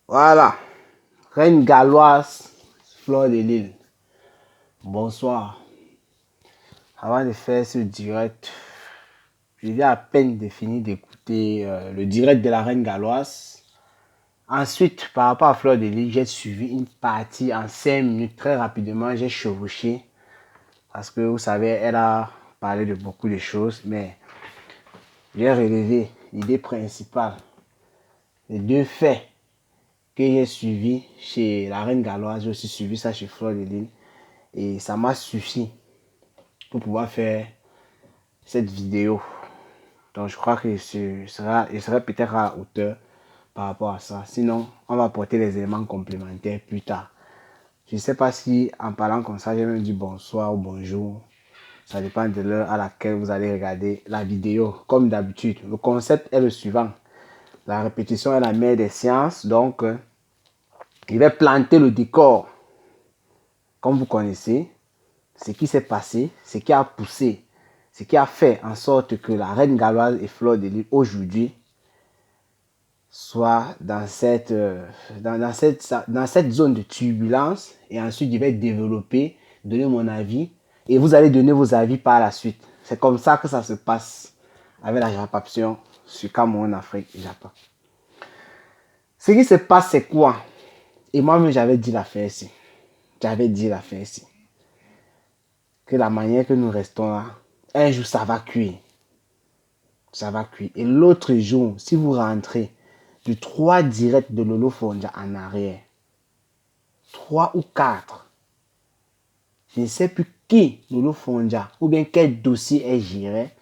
Voilà, reine galloise, Fleur de Lys. Bonsoir. Avant de faire ce direct, je viens à peine de finir d'écouter le direct de la reine galloise. Ensuite, par rapport à Fleur de Lys, j'ai suivi une partie en 5 minutes. Très rapidement, j'ai chevauché. Parce que vous savez, elle a parlé de beaucoup de choses, mais j'ai relevé l'idée principale. Les deux faits que j'ai suivis chez la reine galloise, j'ai aussi suivi ça chez Fleur de Lys. Et ça m'a suffi pour pouvoir faire cette vidéo. Donc je crois que je serai peut-être à la hauteur par rapport à ça. Sinon, on va apporter les éléments complémentaires plus tard. Je ne sais pas si en parlant comme ça, j'ai même dit bonsoir ou bonjour. Ça dépend de l'heure à laquelle vous allez regarder la vidéo. Comme d'habitude, le concept est le suivant. La répétition est la mère des sciences. Donc, je vais planter le décor. Comme vous connaissez, ce qui s'est passé, ce qui a poussé, ce qui a fait en sorte que la reine galloise et Fleur de Lys aujourd'hui soient dans cette zone de turbulence. Et ensuite, je vais développer, donner mon avis. Et vous allez donner vos avis par la suite. C'est comme ça que ça se passe avec la Japaption sur Cameroun, Afrique et Japon. Ce qui se passe, c'est quoi? Et moi-même, j'avais dit la faire ici. Que la manière que nous restons là, un jour, ça va cuire. Ça va cuire. Et l'autre jour, si vous rentrez de 3 directs de Lolo Fonja en arrière, 3 ou 4, je ne sais plus qui Lolo Fonja ou bien quel dossier elle gérait,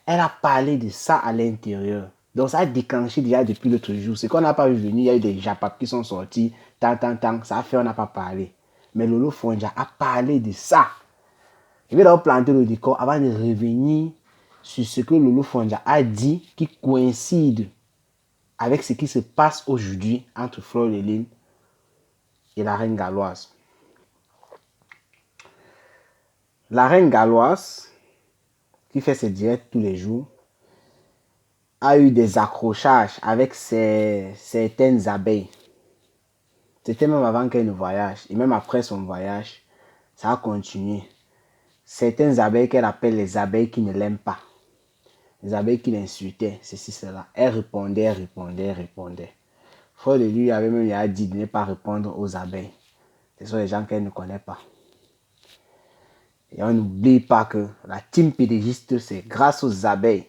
elle a parlé de ça à l'intérieur. Donc ça a déclenché déjà depuis l'autre jour. Ce qu'on n'a pas vu venir, il y a eu des japap qui sont sortis, tant, ça a fait on n'a pas parlé. Mais Lolo Fonja a parlé de ça. Je vais d'abord planter le décor avant de revenir sur ce que Lolo Fonja a dit qui coïncide avec ce qui se passe aujourd'hui entre Fleur de Lys et la reine galloise. La reine galloise, qui fait ses directs tous les jours, a eu des accrochages avec certaines abeilles. C'était même avant qu'elle ne voyage. Et même après son voyage, ça a continué. Certaines abeilles qu'elle appelle les abeilles qui ne l'aiment pas. Les abeilles qui l'insultaient, ceci, cela. Elle répondait. Fleur de Lys avait même dit de ne pas répondre aux abeilles. Ce sont les gens qu'elle ne connaît pas. Et on n'oublie pas que la team pédégiste, c'est grâce aux abeilles.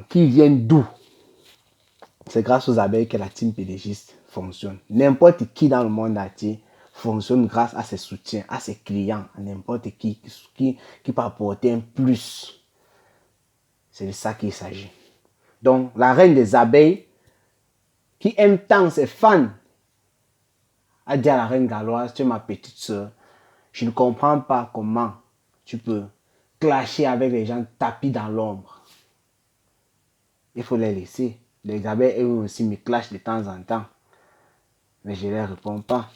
Qui viennent d'où? C'est grâce aux abeilles que la team pédégiste fonctionne. N'importe qui dans le monde entier fonctionne grâce à ses soutiens, à ses clients, à n'importe qui peut apporter un plus. C'est de ça qu'il s'agit. Donc, la reine des abeilles, qui aime tant ses fans, a dit à la reine galloise, tu es ma petite soeur. Je ne comprends pas comment tu peux clasher avec les gens tapis dans l'ombre. Il faut les laisser. Les abeilles, eux aussi, me clashent de temps en temps. Mais je ne les réponds pas.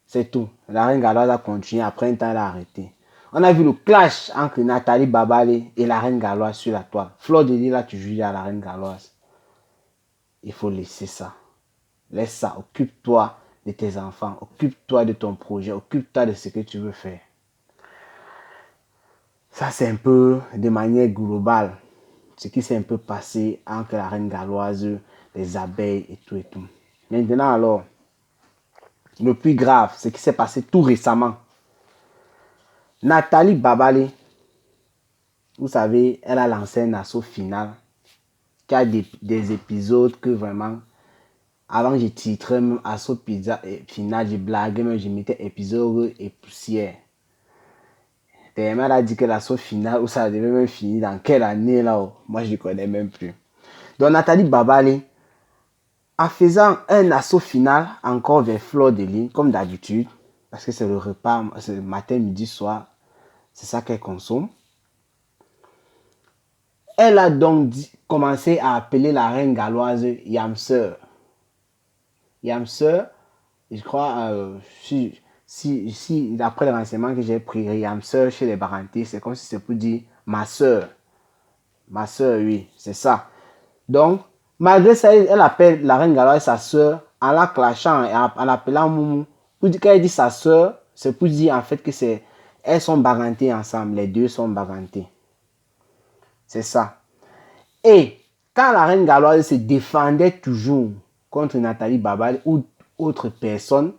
C'est tout. La reine galloise a continué. Après un temps, elle a arrêté. On a vu le clash entre Nathalie Babalé et la reine galloise sur la toile. Fleur de Lys, là, tu juges à la reine galloise. Il faut laisser ça. Laisse ça. Occupe-toi de tes enfants. Occupe-toi de ton projet. Occupe-toi de ce que tu veux faire. Ça, c'est un peu de manière globale ce qui s'est un peu passé entre la reine galloise, les abeilles et tout et tout. Maintenant alors, le plus grave, ce qui s'est passé tout récemment. Nathalie Babalé, vous savez, elle a lancé un assaut final qui a des épisodes que vraiment, avant je titrais même assaut final, je blaguais même, je mettais épisode et poussière. Elle a dit que l'assaut final, où ça devait même finir, dans quelle année là, moi je ne connais même plus. Donc Nathalie Babalé, en faisant un assaut final encore vers Fleur de Lys, comme d'habitude, parce que c'est le repas, c'est le matin, midi, soir, c'est ça qu'elle consomme. Elle a donc commencé à appeler la reine galloise Yamseur. Yamseur, je crois, si d'après les renseignements que j'ai pris, Yamseur chez les Barantis, c'est comme si c'est pour dire ma soeur. Ma soeur, oui, c'est ça. Donc, Malgré ça, elle appelle la reine Galoise sa soeur en la clashant et en appelant Moumou. Pour dire qu'elle dit sa soeur, c'est pour dire en fait que c'est elles sont barantées ensemble. Les deux sont barantées. C'est ça. Et quand la reine Galoise se défendait toujours contre Nathalie Babal ou autre personne,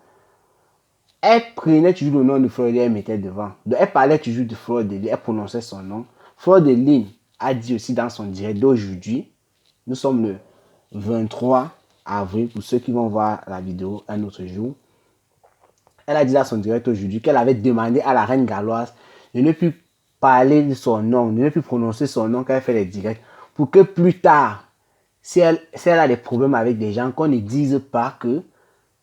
elle prenait toujours le nom de Fleur de Lys, elle mettait devant. Donc elle parlait toujours de Fleur de Lys, elle prononçait son nom. Fleur de Lys a dit aussi dans son direct d'aujourd'hui, nous sommes le 23 avril, pour ceux qui vont voir la vidéo un autre jour. Elle a dit dans son direct aujourd'hui qu'elle avait demandé à la reine galloise de ne plus parler de son nom, de ne plus prononcer son nom quand elle fait les directs, pour que plus tard, si elle a des problèmes avec des gens, qu'on ne dise pas que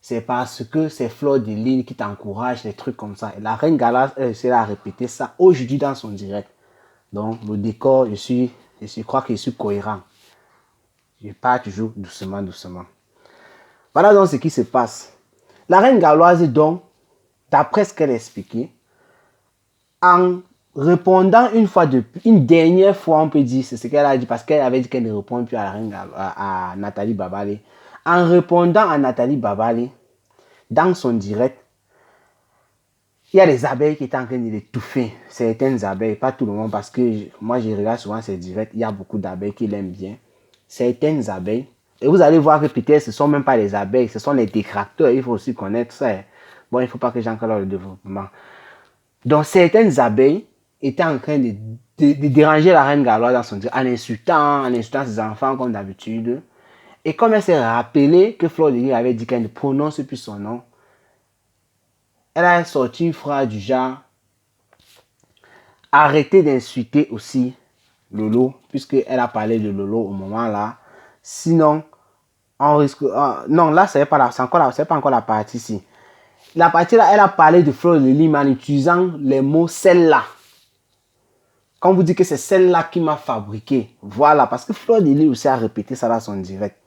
c'est parce que c'est Fleur de Lys qui t'encourage, des trucs comme ça. Et la reine galloise, elle a répété ça aujourd'hui dans son direct. Donc, le décor, je crois que je suis cohérent. Je pars toujours doucement, doucement. Voilà donc ce qui se passe. La reine galloise, donc, d'après ce qu'elle a expliqué, en répondant une dernière fois, on peut dire, c'est ce qu'elle a dit, parce qu'elle avait dit qu'elle ne répond plus à la reine à Nathalie Babale. En répondant à Nathalie Babale, dans son direct, il y a des abeilles qui étaient en train de l'étouffer. Certaines abeilles, pas tout le monde, parce que moi je regarde souvent ces directs, il y a beaucoup d'abeilles qui l'aiment bien. Certaines abeilles, et vous allez voir que peut-être ce ne sont même pas les abeilles, ce sont les détracteurs, il faut aussi connaître ça. Bon, il ne faut pas que j'encadre le développement. Donc certaines abeilles étaient en train de déranger la reine galloise dans son direct, en insultant ses enfants comme d'habitude. Et comme elle s'est rappelée que Fleur de Lys avait dit qu'elle ne prononce plus son nom, elle a sorti une phrase du genre « Arrêtez d'insulter aussi Lolo », puisqu'elle a parlé de Lolo au moment là. Sinon, on risque... non, là, c'est pas encore la partie ici. La partie là, elle a parlé de Fleur de Lys en utilisant les mots « celle-là ». Quand vous dites que c'est celle-là qui m'a fabriqué, voilà, parce que Fleur de Lys aussi a répété ça dans son direct.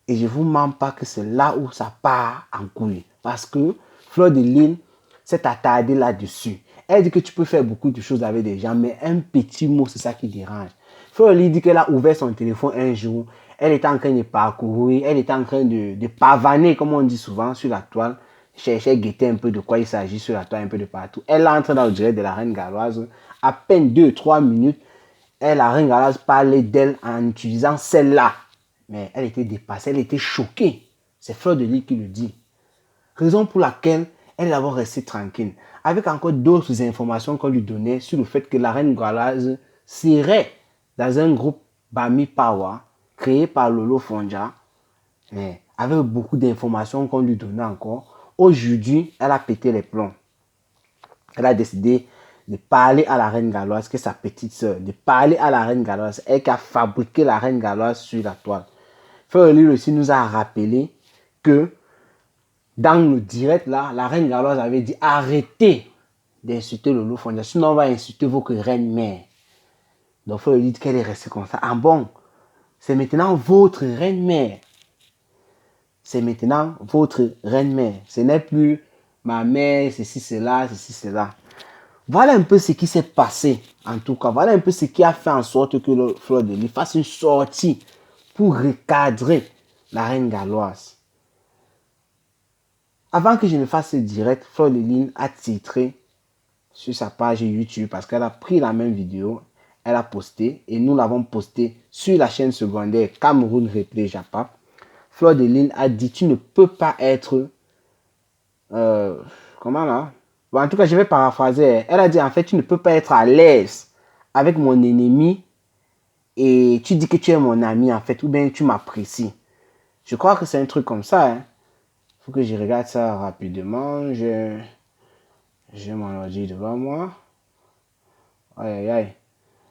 Et je ne vous mens pas que c'est là où ça part en couille. Parce que Fleur de Lys s'est attardée là-dessus. Elle dit que tu peux faire beaucoup de choses avec des gens, mais un petit mot, c'est ça qui dérange. Fleur de Lys dit qu'elle a ouvert son téléphone un jour, elle était en train de parcourir, elle était en train de pavaner, comme on dit souvent, sur la toile, chercher, guetter un peu de quoi il s'agit sur la toile, un peu de partout. Elle entre dans le direct de la reine galloise, à peine 2-3 minutes, la reine galloise parlait d'elle en utilisant celle-là. Mais elle était dépassée, elle était choquée. C'est Fleur de Lys qui le dit. Raison pour laquelle elle est restée tranquille. Avec encore d'autres informations qu'on lui donnait sur le fait que la reine galloise serait dans un groupe Bami Power créé par Lolo Fonja. Mais avec beaucoup d'informations qu'on lui donnait encore, aujourd'hui, elle a pété les plombs. Elle a décidé de parler à la reine galloise, qui est sa petite soeur, de parler à la reine galloise, elle qui a fabriqué la reine galloise sur la toile. Fleur de Lys aussi nous a rappelé que dans le direct là, la reine galloise avait dit arrêtez d'insulter Lolo Fonja, sinon on va insulter votre reine mère. Donc Fleur de Lys dit qu'elle est restée comme ça. Ah bon, c'est maintenant votre reine mère. C'est maintenant votre reine mère. Ce n'est plus ma mère, ceci, cela, ceci, cela. Voilà un peu ce qui s'est passé, en tout cas. Voilà un peu ce qui a fait en sorte que Fleur de Lys fasse une sortie pour recadrer la reine galloise. Avant que je ne fasse ce direct, Fleur de Lys a titré sur sa page YouTube parce qu'elle a pris la même vidéo, elle a posté et nous l'avons posté sur la chaîne secondaire Cameroun Replay Japap. Fleur de Lys a dit tu ne peux pas être comment là? Bon, en tout cas, je vais paraphraser. Elle a dit en fait tu ne peux pas être à l'aise avec mon ennemi et tu dis que tu es mon ami en fait ou bien tu m'apprécies. Je crois que c'est un truc comme ça. Hein. Faut que je regarde ça rapidement. J'ai mon ordi devant moi. Aïe, aïe, aïe.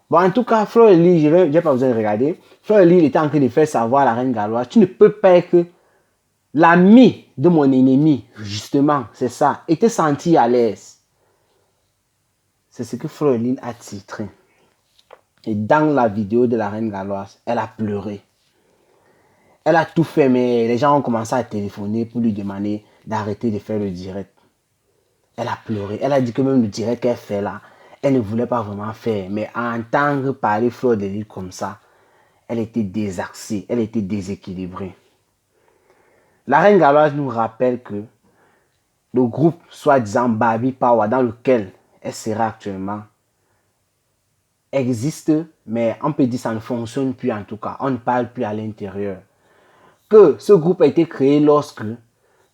Bon, en tout cas, Fleur de Lys, je n'ai pas besoin de regarder. Fleur de Lys était en train de faire savoir à la reine galloise, tu ne peux pas être l'ami de mon ennemi, justement, c'est ça, et te sentir à l'aise. C'est ce que Fleur de Lys a titré. Et dans la vidéo de la reine galloise, elle a pleuré. Elle a tout fait, mais les gens ont commencé à téléphoner pour lui demander d'arrêter de faire le direct. Elle a pleuré. Elle a dit que même le direct qu'elle fait là, elle ne voulait pas vraiment faire. Mais à entendre parler Fleur de Lys comme ça, elle était désaxée, elle était déséquilibrée. La reine galloise nous rappelle que le groupe soi-disant Baby Power dans lequel elle sera actuellement existe, mais on peut dire que ça ne fonctionne plus en tout cas. On ne parle plus à l'intérieur. Que ce groupe a été créé lorsque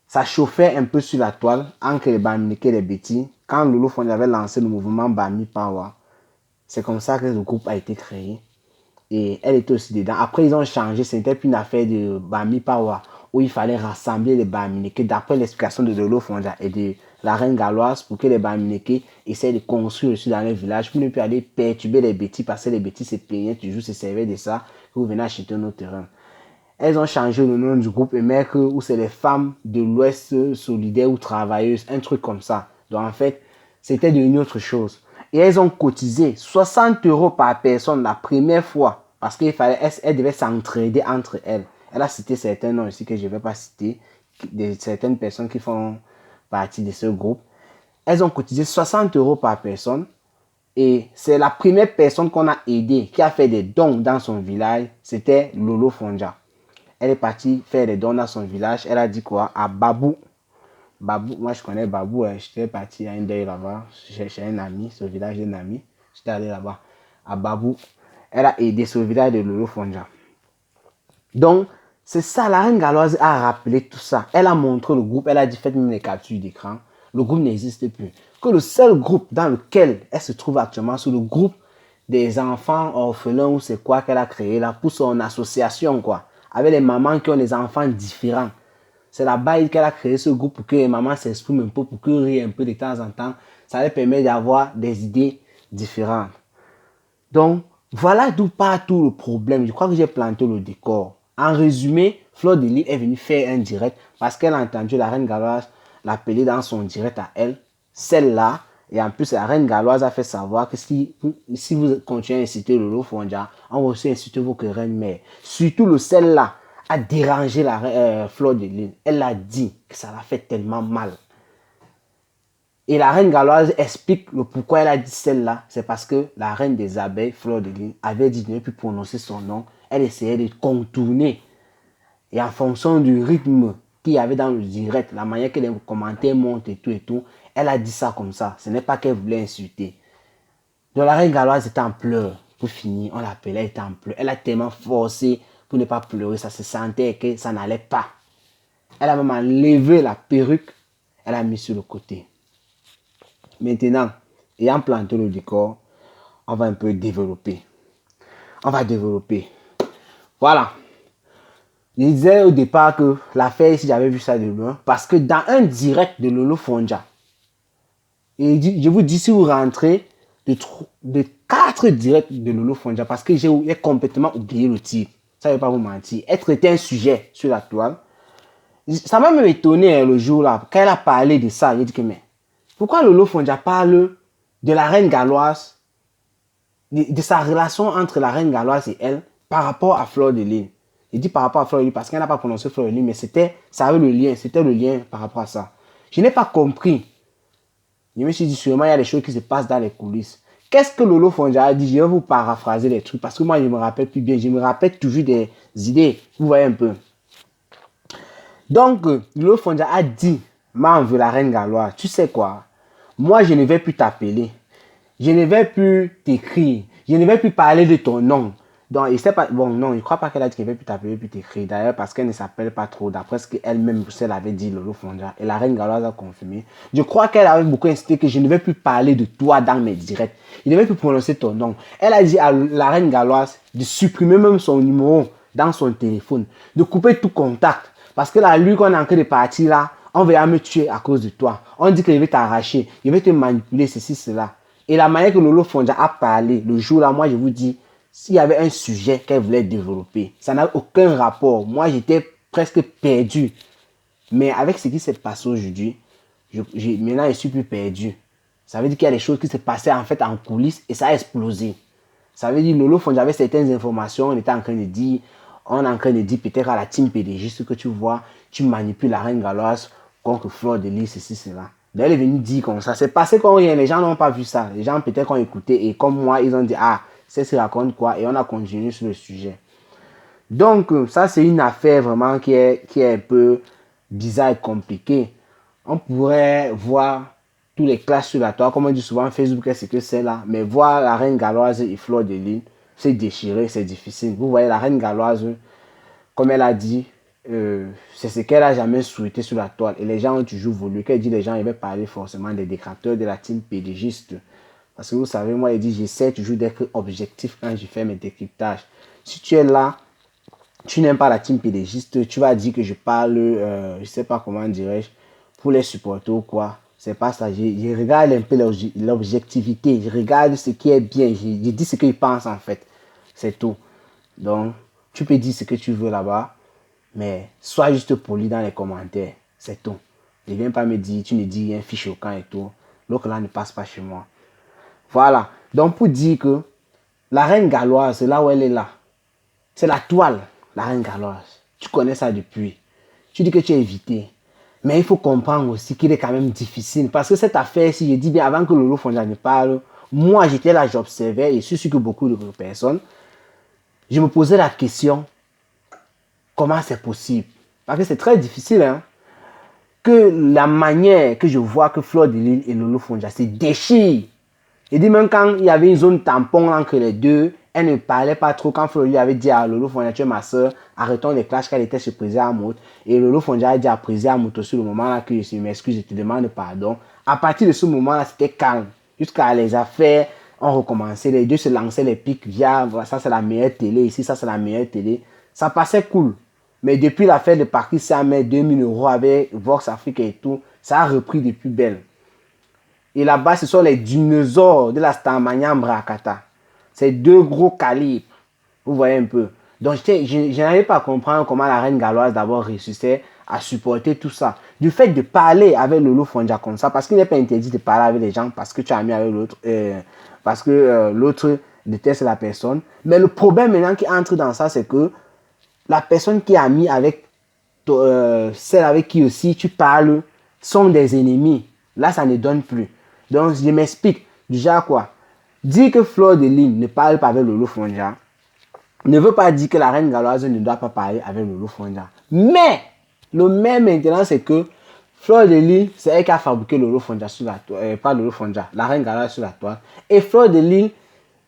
ça chauffait un peu sur la toile entre les Bamileke et les Betty. Quand Lolo Fonja avait lancé le mouvement Bami Power, c'est comme ça que le groupe a été créé. Et elle était aussi dedans. Après, ils ont changé. Ce n'était plus une affaire de Bami Power où il fallait rassembler les Bamileke d'après l'explication de Lolo Fonja et de la reine galloise pour que les Bamileke essaient de construire aussi dans les villages pour ne plus aller perturber les Betty parce que les Betty se plaignaient toujours, se servaient de ça que vous venez acheter nos terrains. Elles ont changé le nom du groupe EMEC où c'est les femmes de l'Ouest solidaires ou travailleuses, un truc comme ça. Donc en fait, c'était devenu autre chose. Et elles ont cotisé 60 € par personne la première fois parce qu'elles devaient s'entraider entre elles. Elle a cité certains noms ici que je ne vais pas citer, certaines personnes qui font partie de ce groupe. Elles ont cotisé 60 € par personne. Et c'est la première personne qu'on a aidée, qui a fait des dons dans son village, c'était Lolo Fonja. Elle est partie faire des dons dans son village. Elle a dit quoi? À Babou. Babou, moi je connais Babou. J'étais parti à un deuil là-bas. Chez un ami, ce village d'un ami. J'étais allé là-bas. À Babou. Elle a aidé ce village de Lolo Fonja. Donc, c'est ça. La reine galloise a rappelé tout ça. Elle a montré le groupe. Elle a dit faites même les captures d'écran. Le groupe n'existe plus. Que le seul groupe dans lequel elle se trouve actuellement, c'est le groupe des enfants orphelins ou c'est quoi qu'elle a créé là pour son association quoi. Avec les mamans qui ont des enfants différents. C'est là-bas qu'elle a créé ce groupe pour que les mamans s'expriment un peu, pour qu'ils rient un peu de temps en temps. Ça leur permet d'avoir des idées différentes. Donc, voilà d'où part tout le problème. Je crois que j'ai planté le décor. En résumé, Fleur de Lys est venue faire un direct parce qu'elle a entendu la reine galloise l'appeler dans son direct à elle. Celle-là, et en plus, la reine galloise a fait savoir que si vous continuez à inciter Lolo Fonja, on va aussi inciter vos reines mères. Surtout le celle-là a dérangé la Fleur de Lys. Elle a dit que ça l'a fait tellement mal. Et la reine galloise explique le pourquoi elle a dit celle-là. C'est parce que la reine des abeilles, Fleur de Lys, avait dit de ne plus prononcer son nom. Elle essayait de contourner. Et en fonction du rythme qu'il y avait dans le direct, la manière que les commentaires montent et tout, elle a dit ça comme ça. Ce n'est pas qu'elle voulait insulter. Donc la reine galloise était en pleurs. Pour finir, on l'appelait, elle était en pleurs. Elle a tellement forcé pour ne pas pleurer. Ça se sentait que ça n'allait pas. Elle a même enlevé la perruque. Elle a mis sur le côté. Maintenant, ayant planté le décor, on va un peu développer. On va développer. Voilà. Je disais au départ que l'affaire ici, j'avais vu ça de loin. Parce que dans un direct de Lolo Fonja, et je vous dis, si vous rentrez de 4 directs de Lolo Fonja, parce que j'ai complètement oublié le titre. Ça ne veut pas vous mentir. Elle traitait un sujet sur la toile. Ça m'a même étonné le jour-là. Quand elle a parlé de ça, j'ai dit que mais pourquoi Lolo Fonja parle de la reine galloise, de sa relation entre la reine galloise et elle par rapport à Fleur de Lys? Il dit par rapport à Fleur de Lys parce qu'elle n'a pas prononcé Fleur de Lys, mais ça avait le lien, c'était le lien par rapport à ça. Je n'ai pas compris. Je me suis dit sûrement il y a des choses qui se passent dans les coulisses. Qu'est-ce que Lolo Fonja a dit? Je vais vous paraphraser les trucs parce que moi je me rappelle plus bien. Je me rappelle toujours des idées. Vous voyez un peu. Donc Lolo Fonja a dit, m'en veut la reine galloise. Tu sais quoi? Moi je ne vais plus t'appeler. Je ne vais plus t'écrire. Je ne vais plus parler de ton nom. Donc, il sait pas, bon, non, je ne crois pas qu'elle a dit qu'elle ne va plus t'appeler, plus t'écrire. D'ailleurs, parce qu'elle ne s'appelle pas trop, d'après ce qu'elle-même, elle avait dit, Lolo Fonja. Et la reine galloise a confirmé. Je crois qu'elle avait beaucoup insisté que je ne vais plus parler de toi dans mes directs. Je ne vais plus prononcer ton nom. Elle a dit à la reine galloise de supprimer même son numéro dans son téléphone, de couper tout contact. Parce que la lui qu'on est en train de partir là, on va me tuer à cause de toi. On dit que je vais t'arracher, je vais te manipuler, ceci, cela. Et la manière que Lolo Fonja a parlé, le jour-là, moi je vous dis, s'il y avait un sujet qu'elle voulait développer, ça n'a aucun rapport. Moi, j'étais presque perdu. Mais avec ce qui s'est passé aujourd'hui, maintenant, je suis plus perdu. Ça veut dire qu'il y a des choses qui se passaient en fait en coulisses et ça a explosé. Ça veut dire que Lolo Fonja avait certaines informations, on est en train de dire peut-être à la team PDG, ce que tu vois, tu manipules la reine galloise contre Fleur de Lys, ceci, cela. Donc, elle est venue dire comme ça. C'est passé comme rien. Les gens n'ont pas vu ça. Les gens peut-être ont écouté et comme moi, ils ont dit, ah, c'est ce raconte quoi, et on a continué sur le sujet. Donc, ça, c'est une affaire vraiment qui est un peu bizarre et compliquée. On pourrait voir tous les clashs sur la toile, comme on dit souvent Facebook, c'est que c'est là. Mais voir la reine galloise et Fleur de Lys, c'est déchiré, c'est difficile. Vous voyez, la reine galloise, comme elle a dit, c'est ce qu'elle a jamais souhaité sur la toile. Et les gens ont toujours voulu. Qu'elle dit, les gens, ils veulent parler forcément des détracteurs de la team pédégiste. Parce que vous savez, moi, il dit, j'essaie toujours d'être objectif quand je fais mes décryptages. Si tu es là, tu n'aimes pas la team pédégiste, tu vas dire que je parle, je sais pas comment dirais-je, pour les supporters ou quoi. C'est pas ça. Je regarde un peu l'objectivité. Je regarde ce qui est bien. Je dis ce qu'ils pensent en fait. C'est tout. Donc, tu peux dire ce que tu veux là-bas, mais sois juste poli dans les commentaires. C'est tout. Ne viens pas me dire, tu ne dis rien, fiche au camp et tout. L'autre là ne passe pas chez moi. Voilà. Donc, pour dire que la reine galloise, c'est là où elle est là. C'est la toile, la reine galloise. Tu connais ça depuis. Tu dis que tu es évité. Mais il faut comprendre aussi qu'il est quand même difficile. Parce que cette affaire, si je dis bien avant que Lolo Fonja ne parle, moi j'étais là, j'observais, et je suis sûr que beaucoup de personnes, je me posais la question, comment c'est possible? Parce que c'est très difficile, hein, que la manière que je vois que Fleur de Lys et Lolo Fonja se déchirent. Et dit même quand il y avait une zone tampon entre les deux, elle ne parlait pas trop. Quand Fleur avait dit à Lolo Fonja, tu es ma soeur, arrêtons les clashs qu'elle était chez Président Amout. Et Lolo Fonja a dit à Président Amout aussi le moment là que je m'excuse, je te demande pardon. À partir de ce moment là, c'était calme. Jusqu'à les affaires ont recommencé. Les deux se lançaient les pics via, ça c'est la meilleure télé ici, ça c'est la meilleure télé. Ça passait cool. Mais depuis l'affaire de Paris Saint-Mer, 2000 € avec Vox Africa et tout, ça a repris de plus belle. Et là-bas, ce sont les dinosaures de la Starmania Mbrakata. C'est deux gros calibres. Vous voyez un peu. Donc, je n'arrivais pas à comprendre comment la reine galloise d'abord réussissait à supporter tout ça. Du fait de parler avec Lolo Fonja comme ça, parce qu'il n'est pas interdit de parler avec les gens parce que tu as ami avec l'autre, parce que l'autre déteste la personne. Mais le problème maintenant qui entre dans ça, c'est que la personne qui est amie avec celle avec qui aussi tu parles sont des ennemis. Là, ça ne donne plus. Donc, je m'explique. Déjà quoi? Dire que Fleur de Lys ne parle pas avec Lolo Fonja ne veut pas dire que la reine galloise ne doit pas parler avec Lolo Fonja. Mais, le même maintenant, c'est que Fleur de Lys, c'est elle qui a fabriqué Lolo Fonja sur la toile. Pas Lolo Fonja, la reine galloise sur la toile. Et Fleur de Lys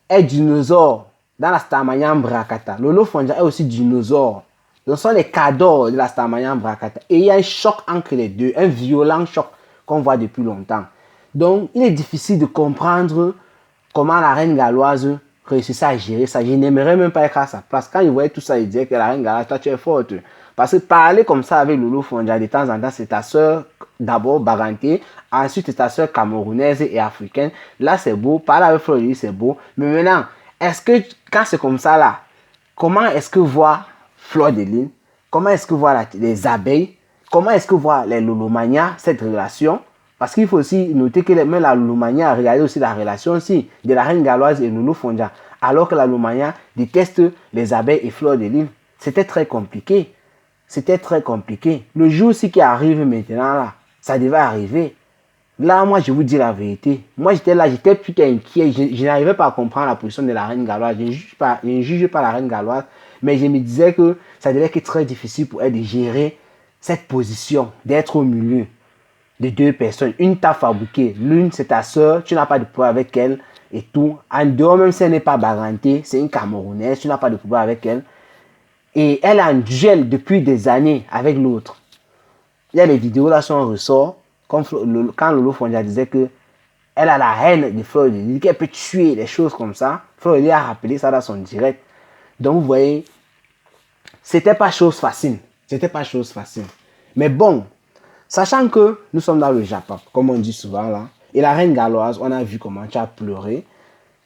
est dinosaure dans la Starmania Mbrakata. Lolo Fonja est aussi dinosaure. Ce sont les cadeaux de la Starmania Mbrakata. Et il y a un choc entre les deux, un violent choc qu'on voit depuis longtemps. Donc, il est difficile de comprendre comment la reine galloise réussissait à gérer ça. Je n'aimerais même pas être à sa place. Quand il voyait tout ça, il disait que la reine galloise, toi tu es forte. Parce que parler comme ça avec Lolo Fonja de temps en temps, c'est ta soeur d'abord baranté, ensuite c'est ta soeur camerounaise et africaine. Là c'est beau, parler avec Fleur de Lys c'est beau. Mais maintenant, est-ce que quand c'est comme ça là, comment est-ce que voit Fleur de Lys? Comment est-ce que voit les abeilles? Comment est-ce que voit les Lolomania cette relation? Parce qu'il faut aussi noter que même la Lolomania a regardé aussi la relation aussi de la reine galloise et Lolo Fonja. Alors que la Lolomania déteste les abeilles et Fleur de Lys. C'était très compliqué. C'était très compliqué. Le jour aussi qui arrive maintenant là, ça devait arriver. Là, moi, je vous dis la vérité. Moi, j'étais là, j'étais plutôt inquiet. Je n'arrivais pas à comprendre la position de la reine galloise. Je ne juge pas la reine galloise. Mais je me disais que ça devait être très difficile pour elle de gérer cette position, d'être au milieu de deux personnes. Une t'a fabriqué. L'une, c'est ta soeur. Tu n'as pas de pouvoir avec elle et tout. En dehors, même si elle n'est pas barantée, c'est une Camerounaise. Tu n'as pas de pouvoir avec elle. Et elle a un duel depuis des années avec l'autre. Il y a des vidéos là sur un ressort. Quand Lolo Fonja disait que elle a la haine de Fleur de Lys, qu'elle peut tuer, des choses comme ça. Fleur de Lys a rappelé ça dans son direct. Donc vous voyez, c'était pas chose facile. C'était pas chose facile. Mais bon, sachant que nous sommes dans le Japon, comme on dit souvent là, et la reine galloise, on a vu comment tu as pleuré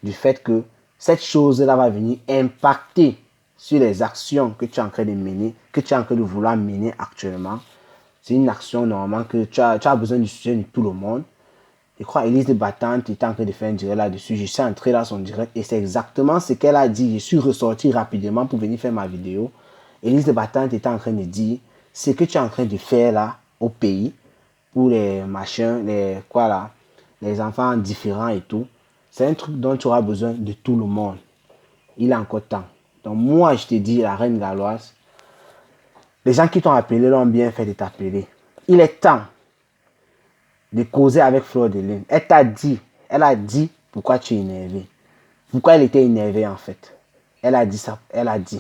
du fait que cette chose-là va venir impacter sur les actions que tu es en train de mener, que tu es en train de vouloir mener actuellement. C'est une action normalement que tu as besoin du soutien de tout le monde. Je crois Elise de Battante était en train de faire un direct là-dessus. Je suis entré dans son direct et c'est exactement ce qu'elle a dit. Je suis ressorti rapidement pour venir faire ma vidéo. Elise de Battante était en train de dire ce que tu es en train de faire là au pays pour les machins, les enfants différents et tout. C'est un truc dont tu auras besoin de tout le monde. Il est encore temps. Donc moi, je te dis, la reine galloise, les gens qui t'ont appelé l'ont bien fait de t'appeler. Il est temps de causer avec Fleur de Lune. Elle a dit pourquoi tu es énervé. Pourquoi elle était énervée en fait. Elle a dit ça, elle a dit.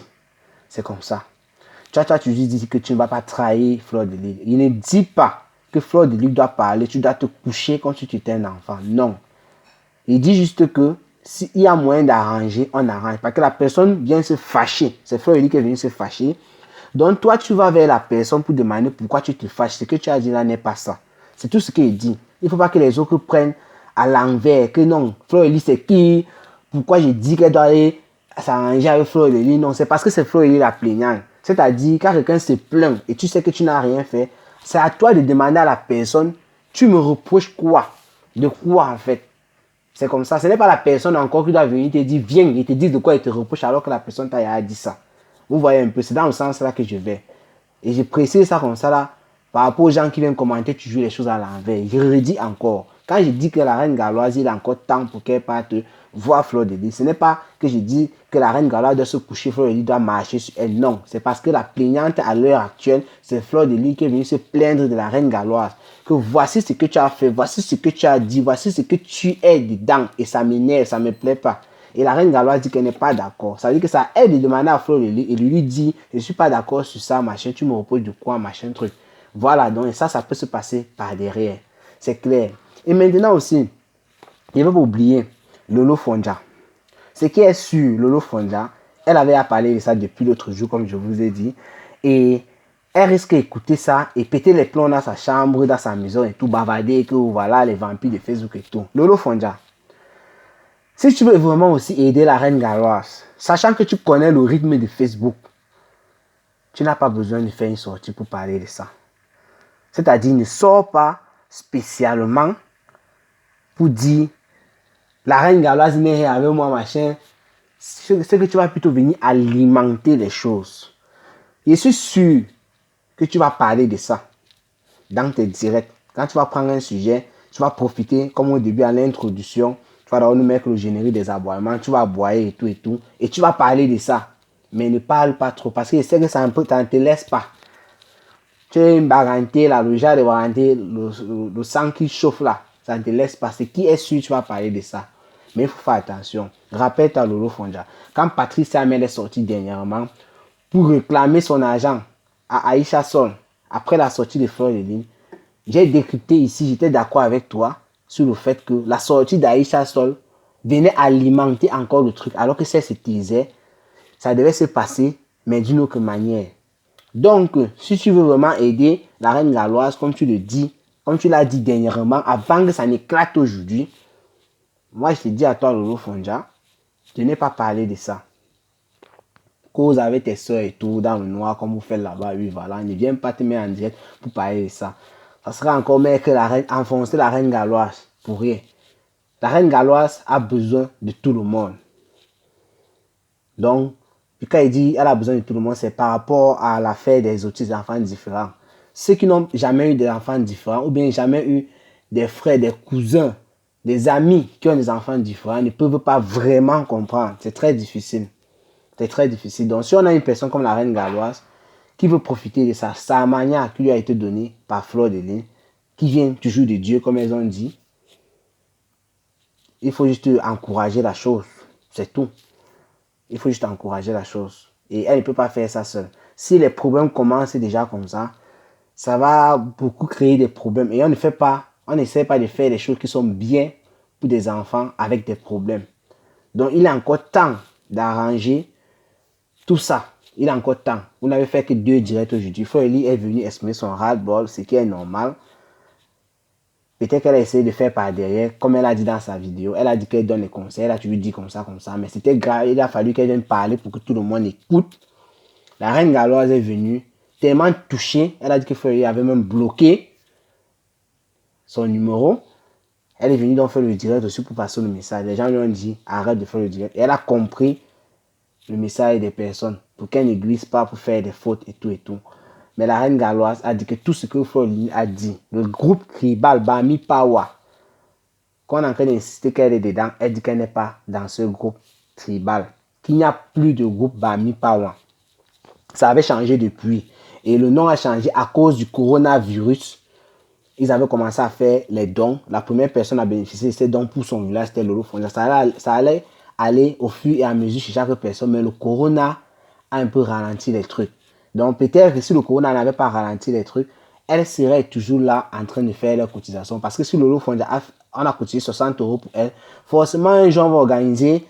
C'est comme ça. Tu lui dis que tu ne vas pas trahir Fleur de Lune. Il ne dit pas que Fleur de Lune doit parler, tu dois te coucher quand tu étais un enfant. Non. Il dit juste que s'il y a moyen d'arranger, on arrange. Parce que la personne vient se fâcher. C'est Fleur de Lune qui est venue se fâcher. Donc toi, tu vas vers la personne pour demander pourquoi tu te fâches. Ce que tu as dit là n'est pas ça. C'est tout ce qu'il dit. Il ne faut pas que les autres prennent à l'envers. Que non, Fleur de Lune c'est qui? Pourquoi j'ai dit qu'elle doit aller s'arranger avec Fleur de Lune? Non, c'est parce que c'est Fleur de Lune la plaignante. C'est-à-dire, quand quelqu'un se plaint et tu sais que tu n'as rien fait, c'est à toi de demander à la personne, tu me reproches quoi? De quoi en fait? C'est comme ça. Ce n'est pas la personne encore qui doit venir te dire, viens, et te dire de quoi il te reproche alors que la personne t'a dit ça. Vous voyez un peu, c'est dans le sens là que je vais. Et je précise ça comme ça là, par rapport aux gens qui viennent commenter toujours les choses à l'envers. Je redis encore, quand je dis que la reine galloise, il a encore temps pour qu'elle parte voir Fleur de Lys, ce n'est pas que je dis que la reine galloise doit se coucher, Fleur de Lys doit marcher sur elle. Non, c'est parce que la plaignante à l'heure actuelle, c'est Fleur de Lys qui est venue se plaindre de la reine galloise. Que voici ce que tu as fait, voici ce que tu as dit, voici ce que tu es dedans. Et ça m'énerve, ça ne me plaît pas. Et la reine galloise dit qu'elle n'est pas d'accord. Ça veut dire que ça aide de demander à Fleur de Lys et lui dit, je ne suis pas d'accord sur ça, machin, tu me reposes de quoi, machin, truc. Voilà, donc ça peut se passer par derrière. C'est clair. Et maintenant aussi, il ne faut pas oublier Lolo Fonja. Ce qui est sûr, Lolo Fonja, elle avait à parler de ça depuis l'autre jour, comme je vous ai dit. Et elle risque d'écouter ça et péter les plombs dans sa chambre, dans sa maison et tout, bavarder que voilà, les vampires de Facebook et tout. Lolo Fonja, si tu veux vraiment aussi aider la reine galloise, sachant que tu connais le rythme de Facebook, tu n'as pas besoin de faire une sortie pour parler de ça. C'est-à-dire, ne sors pas spécialement pour dire la reine galloise n'est rien avec moi, machin. C'est que tu vas plutôt venir alimenter les choses. Je suis sûr que tu vas parler de ça dans tes directs. Quand tu vas prendre un sujet, tu vas profiter, comme au début à l'introduction, tu vas d'abord nous mettre le générique des aboiements, tu vas aboyer et tout, et tu vas parler de ça. Mais ne parle pas trop, parce que je sais que ça ne te laisse pas. Tu es une baranté, là, le genre de baranté, le sang qui chauffe là, ça ne te laisse pas. C'est qui est sûr tu vas parler de ça. Mais il faut faire attention. Rappelle-toi Lolo Fonja. Quand Patrice Amel est sorti dernièrement pour réclamer son argent à Aïcha Sol, après la sortie de Fleur de Lys, j'ai décrypté ici, j'étais d'accord avec toi sur le fait que la sortie d'Aïcha Sol venait alimenter encore le truc. Alors que ça se taisait, ça devait se passer, mais d'une autre manière. Donc, si tu veux vraiment aider la reine galloise, comme tu le dis, comme tu l'as dit dernièrement, avant que ça n'éclate aujourd'hui, moi je te dis à toi, Lolo Fonja, de ne pas parler de ça. Cause avec tes soeurs et tout, dans le noir, comme vous faites là-bas, oui, voilà. Ne viens pas te mettre en direct pour parler de ça. Ça sera encore mieux que la reine, enfoncer la reine galloise pour rien. La reine galloise a besoin de tout le monde. Donc, quand il dit elle a besoin de tout le monde, c'est par rapport à l'affaire des autistes d'enfants différents. Ceux qui n'ont jamais eu d'enfants différents ou bien jamais eu des frères, des cousins, des amis qui ont des enfants différents ne peuvent pas vraiment comprendre. C'est très difficile. C'est très difficile. Donc, si on a une personne comme la reine galloise qui veut profiter de sa manière qui lui a été donnée par Fleur de Lys, qui vient toujours de Dieu, comme elles ont dit, il faut juste encourager la chose. C'est tout. Il faut juste encourager la chose. Et elle ne peut pas faire ça seule. Si les problèmes commencent déjà comme ça va beaucoup créer des problèmes. Et on n'essaie pas de faire des choses qui sont bien pour des enfants avec des problèmes. Donc, il est encore temps d'arranger tout ça. Il est encore temps. Vous n'avez fait que 2 directs aujourd'hui. Fleur de Lys est venue exprimer son ras-le-bol, ce qui est normal. Peut-être qu'elle a essayé de faire par derrière, comme elle a dit dans sa vidéo. Elle a dit qu'elle donne les conseils. Elle a toujours dit comme ça. Mais c'était grave. Il a fallu qu'elle vienne parler pour que tout le monde écoute. La reine galloise est venue, tellement touchée. Elle a dit que Fleur de Lys avait même bloqué son numéro. Elle est venue donc faire le direct aussi pour passer le message. Les gens lui ont dit, arrête de faire le direct. Et elle a compris le message des personnes pour qu'elle ne glisse pas pour faire des fautes et tout et tout. Mais la reine galloise a dit que tout ce que Fleur de Lys a dit, le groupe tribal Bami Pawa, qu'on est en train d'insister qu'elle est dedans, elle dit qu'elle n'est pas dans ce groupe tribal qu'il n'y a plus de groupe Bami Pawan. Ça avait changé depuis. Et le nom a changé à cause du coronavirus. Ils avaient commencé à faire les dons. La première personne à bénéficier de ces dons pour son village, c'était Lolo Fonja. Ça allait aller au fur et à mesure chez chaque personne, mais le corona a un peu ralenti les trucs. Donc peut-être que si le corona n'avait pas ralenti les trucs, elle serait toujours là en train de faire leur cotisation. Parce que si Lolo Fonja, on a cotisé 60 € pour elle, forcément un jour on va organiser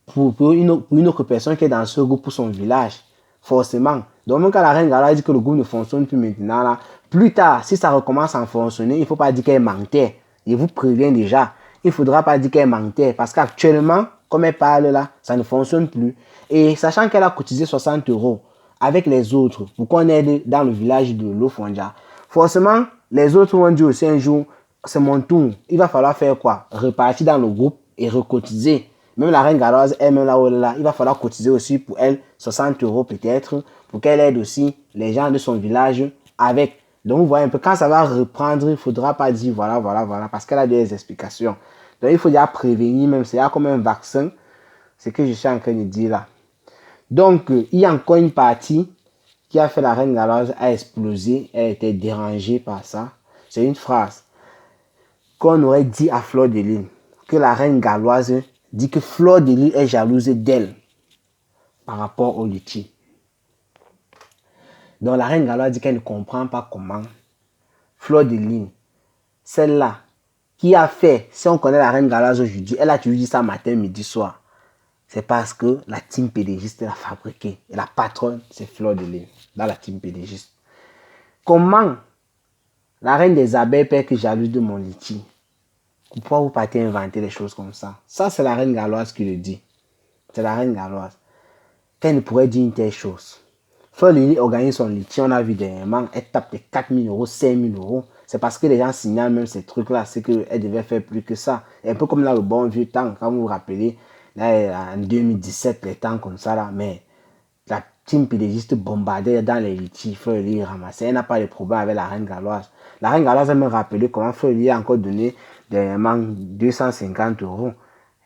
pour une autre personne qui est dans ce groupe pour son village. Forcément. Donc même quand la reine Gala dit que le groupe ne fonctionne plus maintenant, là, plus tard, si ça recommence à fonctionner, il ne faut pas dire qu'elle mentait. Je vous préviens déjà. Il ne faudra pas dire qu'elle mentait. Parce qu'actuellement, comme elle parle là, ça ne fonctionne plus. Et sachant qu'elle a cotisé 60 € avec les autres pour qu'on aide dans le village de Lofonja, forcément, les autres vont dire aussi un jour, c'est mon tour. Il va falloir faire quoi? Repartir dans le groupe et recotiser. Même la reine galoise, elle-même là, il va falloir cotiser aussi pour elle 60 € peut-être, pour qu'elle aide aussi les gens de son village avec. Donc vous voyez un peu, quand ça va reprendre, il ne faudra pas dire voilà, parce qu'elle a des explications. Donc il faut déjà prévenir, même c'est comme un vaccin, ce que je suis en train de dire là. Donc il y a encore une partie qui a fait la reine galoise a explosé, elle était dérangée par ça. C'est une phrase qu'on aurait dit à Fleur de Lys, que la reine galoise dit que Fleur de Lys est jalouse d'elle par rapport au litchi. Donc la reine galoise dit qu'elle ne comprend pas comment Fleur de Lys, celle-là, qui a fait, si on connaît la reine galoise aujourd'hui, elle a toujours dit ça matin, midi, soir. C'est parce que la team pédégiste l'a fabriqué. Et la patronne, c'est Fleur de Lys, dans la team pédégiste. Comment la reine des abeilles peut être jalouse de mon litchi? Pourquoi vous partez inventer des choses comme ça? Ça, c'est la reine galoise qui le dit. C'est la reine galoise. Qu'elle ne pourrait dire une telle chose. Fleur de Lys organise son litchi, on a vu dernièrement, elle tape des 4 000 €, 5 000 €. C'est parce que les gens signalent même ces trucs-là, c'est qu'elle devait faire plus que ça. Et un peu comme dans le bon vieux temps, quand vous vous rappelez, là, en 2017, les temps comme ça, là, mais la team pédégiste bombardait dans les litchis, Fleur de Lys ramassait. Elle n'a pas de problème avec la reine galoise. La reine galoise a même rappelé comment Fleur de Lys a encore donné dernièrement 250 €.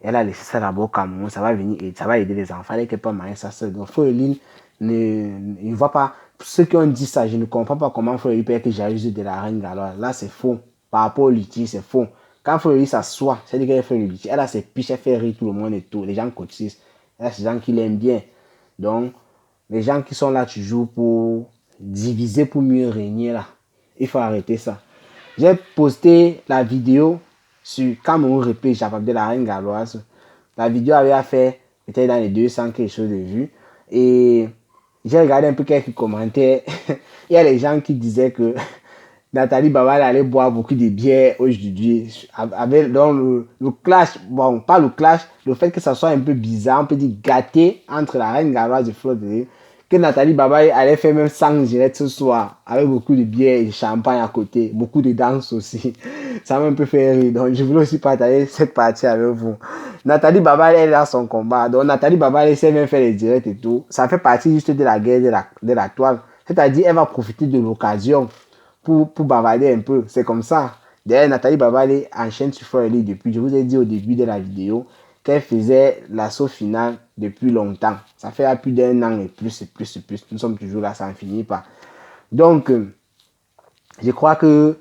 Elle a laissé ça là-bas au Cameroun, ça va venir et ça va aider les enfants. Elle n'est pas mariée ça seule. Donc Fleur de Lys ne voit pas. Ceux qui ont dit ça, je ne comprends pas comment Fleur de Lys peut être jalouse de la reine galoise. Là, c'est faux. Par rapport au litchi, c'est faux. Quand Fleur de Lys s'assoit, c'est-à-dire qu'elle fait le litchi, elle a ses piches, elle fait rire tout le monde et tout. Les gens cotisent. Elle a ces gens qui l'aiment bien. Donc, les gens qui sont là toujours pour diviser pour mieux régner là, il faut arrêter ça. J'ai posté la vidéo sur Cameroun Repé, j'appelle de la reine galoise. La vidéo avait fait peut-être dans les 200 quelque chose de vues. Et j'ai regardé un peu quelques commentaires. Il y a les gens qui disaient que Nathalie Baval allait boire beaucoup de bière aujourd'hui. Avec donc le clash, bon, pas le clash, le fait que ça soit un peu bizarre, on peut dire gâté entre la reine galoise et Fleur de Lys. Que Nathalie Babaye allait faire même 100 directs ce soir, avec beaucoup de bière et de champagne à côté, beaucoup de danse aussi. Ça m'a un peu fait rire, donc je voulais aussi partager cette partie avec vous. Nathalie Babaye, elle a son combat, donc Nathalie Babaye, elle sait même faire les directs et tout. Ça fait partie juste de la guerre de la toile. C'est-à-dire, elle va profiter de l'occasion pour bavarder un peu, c'est comme ça. D'ailleurs, Nathalie Babaye enchaîne sur Fleur de Lys depuis, je vous ai dit au début de la vidéo, qu'elle faisait l'assaut final depuis longtemps. Ça fait plus d'1 an et plus. Nous sommes toujours là, ça n'en finit pas. Donc, je crois que,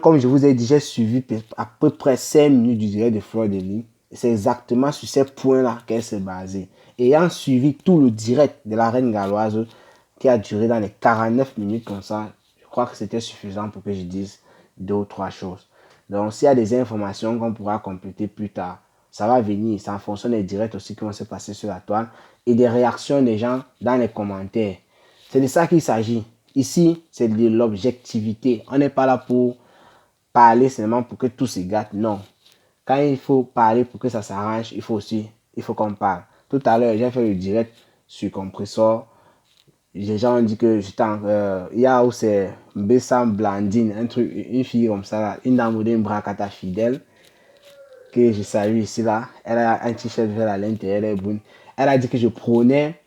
comme je vous ai dit, j'ai suivi à peu près 5 minutes du direct de Fleur de Lys. C'est exactement sur ces points-là qu'elle s'est basée. Ayant suivi tout le direct de la reine galoise, qui a duré dans les 49 minutes comme ça, je crois que c'était suffisant pour que je dise 2 ou 3 choses. Donc, s'il y a des informations qu'on pourra compléter plus tard, ça va venir, c'est en fonction des directs aussi qui vont se passer sur la toile et des réactions des gens dans les commentaires. C'est de ça qu'il s'agit. Ici, c'est de l'objectivité. On n'est pas là pour parler seulement pour que tout se gâte. Non. Quand il faut parler pour que ça s'arrange, il faut qu'on parle. Tout à l'heure, j'ai fait le direct sur Compressor. Les gens ont dit que j'étais il y a où c'est Bessam Blandine, un truc, une fille comme ça, là, une dame d'une bracata fidèle. Que je salue ici là, elle a un t-shirt vers l'intérieur, elle a dit que je prônais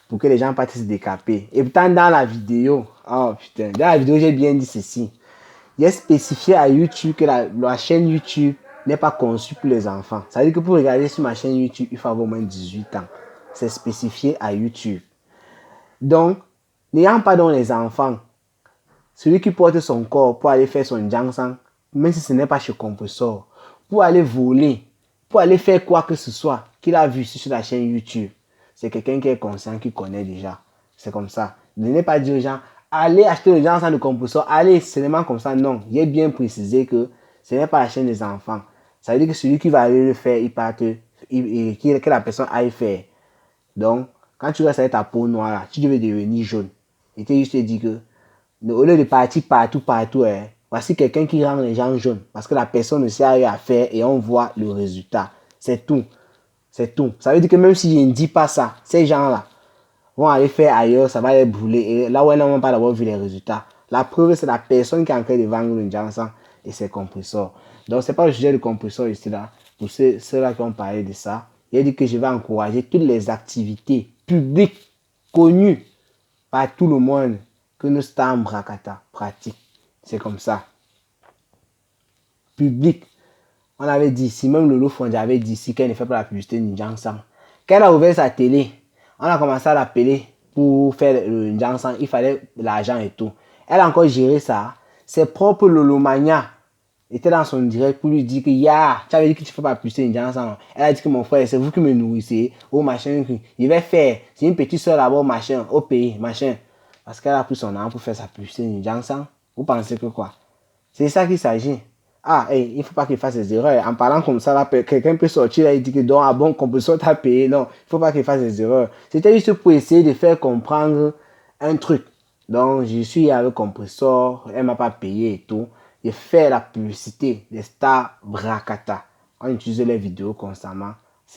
pour que les gens partent se décaper. Et pourtant dans la vidéo, oh putain, dans la vidéo j'ai bien dit ceci. J'ai spécifié à YouTube que la chaîne YouTube n'est pas conçu pour les enfants. Ça veut dire que pour regarder sur ma chaîne YouTube, il faut avoir au moins 18 ans. C'est spécifié à YouTube. Donc, n'ayant pas dans les enfants, celui qui porte son corps pour aller faire son jangsang, même si ce n'est pas chez Compressor, pour aller voler, pour aller faire quoi que ce soit qu'il a vu sur la chaîne YouTube, c'est quelqu'un qui est conscient, qui connaît déjà. C'est comme ça. Ne n'est pas dire aux gens, allez acheter le jangsang de Compressor, allez seulement comme ça. Non, j'ai bien précisé que ce n'est pas la chaîne des enfants. Ça veut dire que celui qui va aller le faire, il part que la personne aille faire. Donc, quand tu restes avec ta peau noire, là, tu devais devenir jaune. Et tu juste dit que, au lieu de partir partout, voici quelqu'un qui rend les gens jaunes. Parce que la personne ne sait rien à faire et on voit le résultat. C'est tout. C'est tout. Ça veut dire que même si je ne dis pas ça, ces gens-là vont aller faire ailleurs, ça va les brûler. Et là où ils n'ont pas d'avoir vu les résultats. La preuve, c'est la personne qui est en train de vendre le Jansang et ses compresseurs. Donc, ce n'est pas le sujet du compresseur ici là. Pour ceux-là qui ont parlé de ça, il a dit que je vais encourager toutes les activités publiques connues par tout le monde que nos Stam Brakata pratiquent. C'est comme ça. Public. On avait dit ici, même Lolo Fondi avait dit ici qu'elle ne fait pas la publicité du Jansang. Quand elle a ouvert sa télé, on a commencé à l'appeler pour faire le Jansang. Il fallait l'argent et tout. Elle a encore géré ça. Ses propres Lolomania était dans son direct pour lui dire que tu avais dit que tu ne fais pas la publicité du Jansang. Elle a dit que mon frère, c'est vous qui me nourrissez. Oh machin, il va faire. C'est une petite soeur là-bas, machin, au pays, machin. Parce qu'elle a pris son argent pour faire sa publicité du Jansang. Vous pensez que quoi? C'est ça qu'il s'agit. Il ne faut pas qu'il fasse des erreurs. En parlant comme ça, quelqu'un peut sortir là et dire que donc, ah bon, compresseur t'a payé. Non, il ne faut pas qu'il fasse des erreurs. C'était juste pour essayer de faire comprendre un truc. Donc, je suis avec compresseur, elle ne m'a pas payé et tout. J'ai fait la publicité des Stars Brakata. On utilise les vidéos constamment.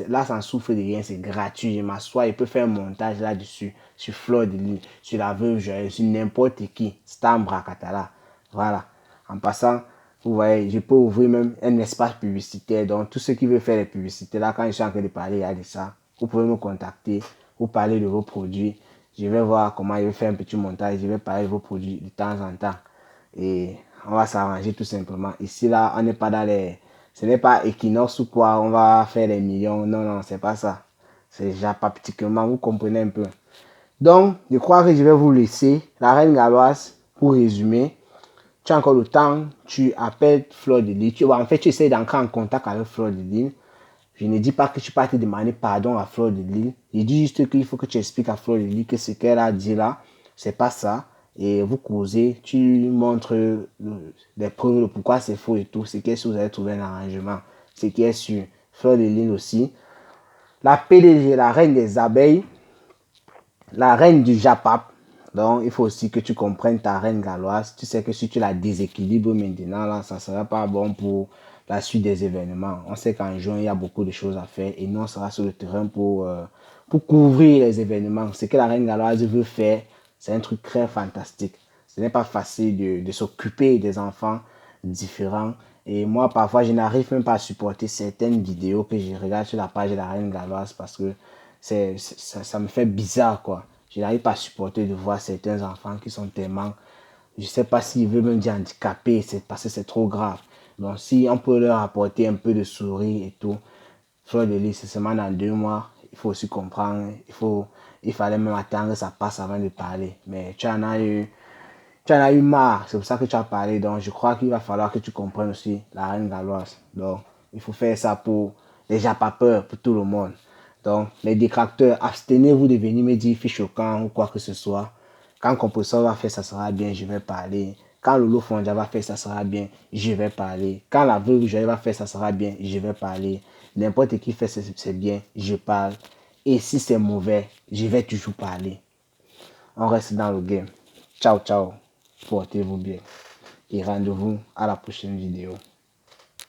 Là, ça ne souffre de rien, c'est gratuit. Je m'assois, je peux faire un montage là-dessus, sur Fleur de Lille, sur la Veuve Joyeuse, sur n'importe qui. Stars Brakata là. Voilà. En passant, vous voyez, je peux ouvrir même un espace publicitaire. Donc, tous ceux qui veulent faire les publicités, là, quand je suis en train de parler, il y a de ça. Vous pouvez me contacter, vous parler de vos produits. Je vais voir comment je vais faire un petit montage. Je vais parler de vos produits de temps en temps. Et on va s'arranger tout simplement. Ici, là, on n'est pas dans les... Ce n'est pas Equinox ou quoi, on va faire les millions. Non, non, c'est pas ça. C'est déjà pas particulièrement, vous comprenez un peu. Donc, je crois que je vais vous laisser. La Reine Galloise, pour résumer. Tu as encore le temps, tu appelles Fleur de Lille. En fait, tu essaies d'entrer en contact avec Fleur de Lille. Je ne dis pas que tu peux te demander pardon à Fleur de Lille. Je dis juste qu'il faut que tu expliques à Fleur de Lille que ce qu'elle a dit là, c'est pas ça. Et vous causez, tu montres les preuves de pourquoi c'est faux et tout. C'est que vous avez trouvé un arrangement. Ce qui est sûr. Fleur de Lille aussi. La PDG, la reine des abeilles, la reine du Japap. Donc, il faut aussi que tu comprennes ta reine galloise. Tu sais que si tu la déséquilibres maintenant, là, ça ne sera pas bon pour la suite des événements. On sait qu'en juin, il y a beaucoup de choses à faire et nous, on sera sur le terrain pour couvrir les événements. Ce que la reine galloise veut faire, c'est un truc très fantastique. Ce n'est pas facile de s'occuper des enfants différents. Et moi, parfois, je n'arrive même pas à supporter certaines vidéos que je regarde sur la page de la reine galloise parce que ça me fait bizarre, quoi. Je n'arrive pas à supporter de voir certains enfants qui sont tellement, je ne sais pas s'ils veulent même dire handicapés, c'est parce que c'est trop grave. Donc, si on peut leur apporter un peu de sourire et tout, Fleur de Lys, c'est seulement dans 2 mois, il faut aussi comprendre, il fallait même attendre que ça passe avant de parler. Mais tu en as eu marre, c'est pour ça que tu as parlé. Donc, je crois qu'il va falloir que tu comprennes aussi la reine galloise. Donc, il faut faire ça pour les japapeurs, pour tout le monde. Donc, les détracteurs, abstenez-vous de venir me dire fiche choquant ou quoi que ce soit. Quand Compressor va faire, ça sera bien, je vais parler. Quand Lolo Fondia va faire, ça sera bien, je vais parler. Quand la Veuve Joyeuse va faire, ça sera bien, je vais parler. N'importe qui fait, c'est bien, je parle. Et si c'est mauvais, je vais toujours parler. On reste dans le game. Ciao, ciao. Portez-vous bien. Et rendez-vous à la prochaine vidéo.